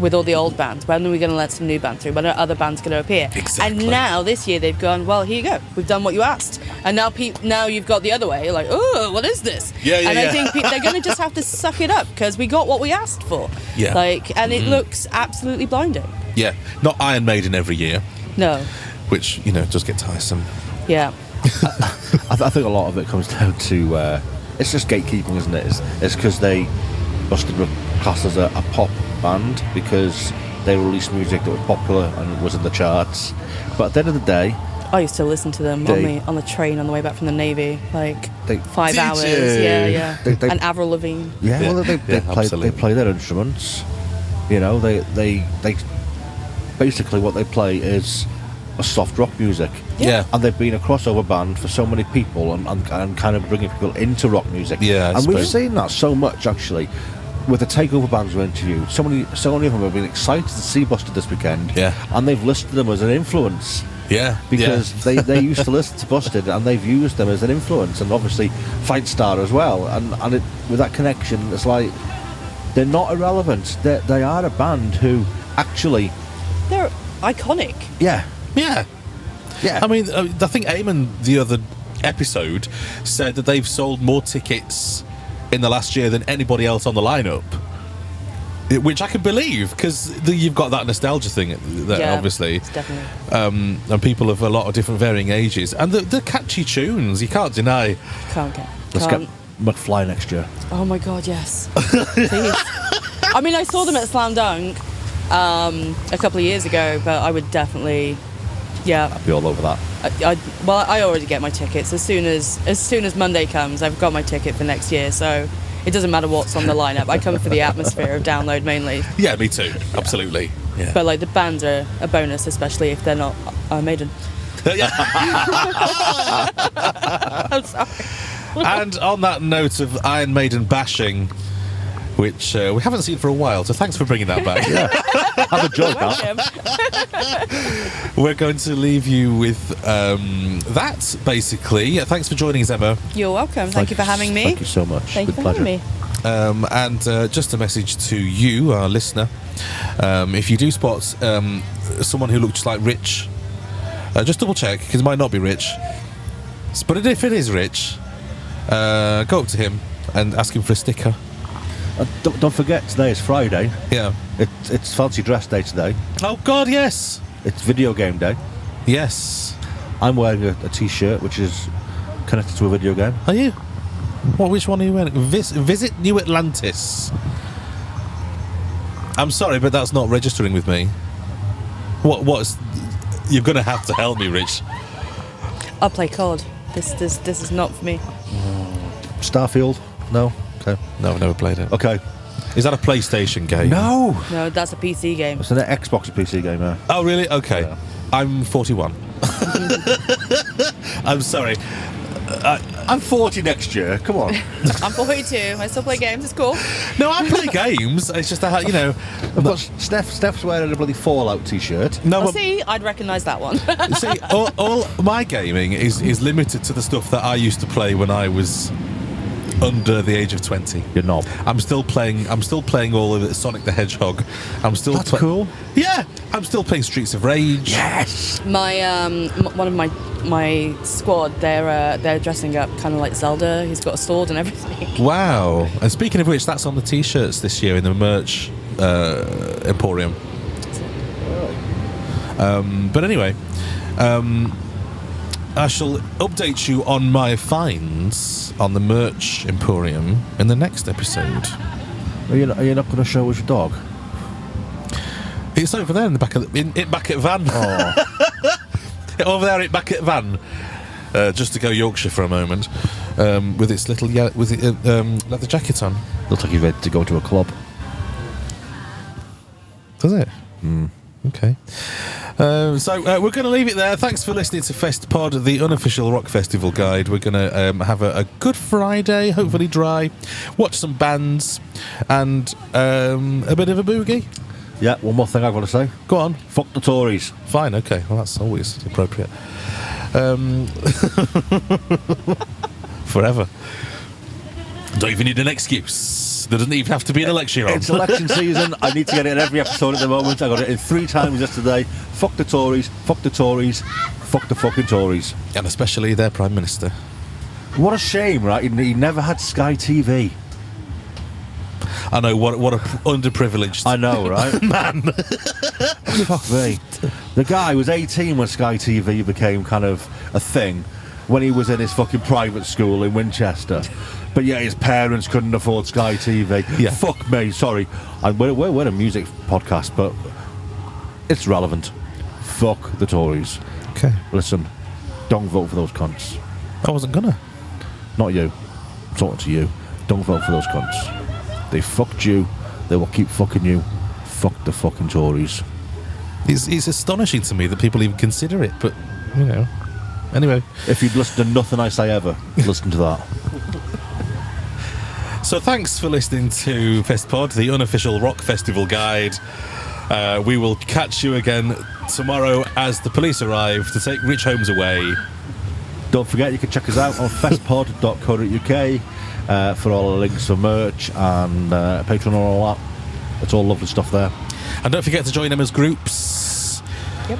with all the old bands. When are we going to let some new bands through? When are other bands going to appear? Exactly. And now this year they've gone, well, here you go. We've done what you asked. And now you've got the other way. You're like, oh, what is this? I think they're going to just have to suck it up because we got what we asked for. Yeah. And it looks absolutely blinding. Yeah. Not Iron Maiden every year. No. Which, does get tiresome. Yeah. I think a lot of it comes down to it's just gatekeeping, isn't it? It's because they Busted were classed as a pop band because they released music that was popular and was in the charts. But at the end of the day, I used to listen to them on the train on the way back from the Navy, 5 hours. You? Yeah. And Avril Lavigne. Yeah, well, they play their instruments. They basically what they play is a soft rock music. Yeah. And they've been a crossover band for so many people and kind of bringing people into rock music. Yeah, and we've seen that so much actually. With the takeover bands we interviewed, so many of them have been excited to see Busted this weekend. Yeah. And they've listed them as an influence. Yeah. Because they used to listen to Busted and they've used them as an influence, and obviously Fight Star as well. And with that connection, it's like they're not irrelevant. They are a band who actually they're iconic. Yeah. Yeah. Yeah. I mean, I think Eamon the other episode said that they've sold more tickets in the last year than anybody else on the lineup, which I can believe because you've got that nostalgia thing there, obviously. Definitely. And people of a lot of different varying ages, and the catchy tunes you can't deny. Let's get McFly next year. Oh my God, yes. Please. I mean, I saw them at Slam Dunk a couple of years ago, but I would definitely. Yeah, I'd be all over that. I already get my tickets as soon as Monday comes. I've got my ticket for next year, so it doesn't matter what's on the lineup. I come for the atmosphere of Download mainly. Yeah, me too. Absolutely. Yeah. But the bands are a bonus, especially if they're not Iron Maiden. I'm sorry. And on that note of Iron Maiden bashing, which we haven't seen for a while, so thanks for bringing that back. Have a joke, We're going to leave you with that, basically. Thanks for joining us, Emma. You're welcome. Thank you for having me. Thank you so much. Thank you for having me. And just a message to you, our listener. If you do spot someone who looks like Rich, just double check, because it might not be Rich. But if it is Rich, go up to him and ask him for a sticker. Don't forget, today is Friday. Yeah. It's fancy dress day today. Oh, God, yes. It's video game day. Yes. I'm wearing a t-shirt which is connected to a video game. Are you? Which one are you wearing? Visit New Atlantis. I'm sorry, but that's not registering with me. What's... You're going to have to help me, Rich. I'll play COD. This is not for me. Starfield? No? Okay. No, I've never played it. Okay. Is that a PlayStation game? No! No, that's a PC game. It's an Xbox or PC game, yeah. Oh, really? Okay. Yeah. I'm 41. I'm sorry. I'm 40 next year, come on. I'm 42. I still play games. It's cool. No, I play games. It's just that, you know. I've got Steph's wearing a bloody Fallout t-shirt. No, Well, but see, I'd recognise that one. see, all my gaming is limited to the stuff that I used to play when I was under the age of 20. You're knob. I'm still playing all of it, Sonic the Hedgehog. I'm still That's cool. Yeah, I'm still playing Streets of Rage. Yes! My one of my squad, they're dressing up kind of like Zelda. He's got a sword and everything. Wow. And speaking of which, that's on the t-shirts this year in the merch Emporium. But anyway, I shall update you on my finds on the merch Emporium in the next episode. Are you not going to show us your dog? It's over there in the back of back at van. Oh. Over there, back at van. Just to go Yorkshire for a moment, with its little leather jacket on. Looks like he's ready to go to a club. Does it? Okay. So we're going to leave it there. Thanks for listening to Festpod, the unofficial rock festival guide. We're going to have a good Friday, hopefully dry, watch some bands, and a bit of a boogie. Yeah, one more thing I've got to say. Go on. Fuck the Tories. Fine, okay. Well, that's always appropriate. Forever. Don't even need an excuse. There doesn't even have to be an election on. It's election season. I need to get it in every episode at the moment. I got it in 3 times yesterday. Fuck the Tories. Fuck the Tories. Fuck the fucking Tories. And especially their Prime Minister. What a shame, right? He never had Sky TV. I know, what a underprivileged... I know, right? man. Fuck me. The guy was 18 when Sky TV became kind of a thing, when he was in his fucking private school in Winchester. But yeah, his parents couldn't afford Sky TV. Yeah. Fuck me, sorry. We're a music podcast, but it's relevant. Fuck the Tories. Okay. Listen, don't vote for those cunts. I wasn't gonna. Not you. I'm talking to you. Don't vote for those cunts. They fucked you. They will keep fucking you. Fuck the fucking Tories. It's astonishing to me that people even consider it, but, you know. Anyway. If you'd listened to nothing I say ever, listen to that. So thanks for listening to Festpod, the unofficial rock festival guide. We will catch you again tomorrow as the police arrive to take Rich Holmes away. Don't forget you can check us out on festpod.co.uk for all the links for merch and Patreon and all that. It's all lovely stuff there. And don't forget to join Emma's groups. Yep.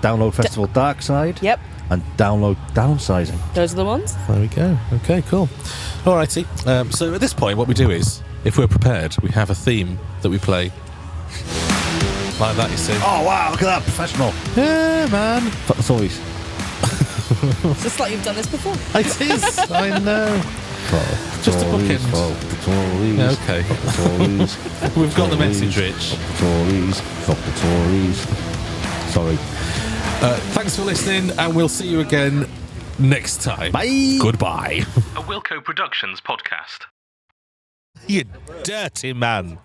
Download Festival Dark Side. Yep. And download Downsizing. Those are the ones. There we go. Okay, cool. Alrighty. So at this point, what we do is, if we're prepared, we have a theme that we play. Like that, you see. Oh wow, look at that, professional. Yeah, man. Fuck the Tories. It's just like you've done this before. It is. I know. Just a bookend. Fuck the Tories. Yeah, okay. Fuck the Tories. We've got the Tories, message, Rich. Fuck the Tories. Fuck the Tories. Sorry. Thanks for listening, and we'll see you again next time. Bye. Goodbye. A Wilco Productions podcast. You dirty man.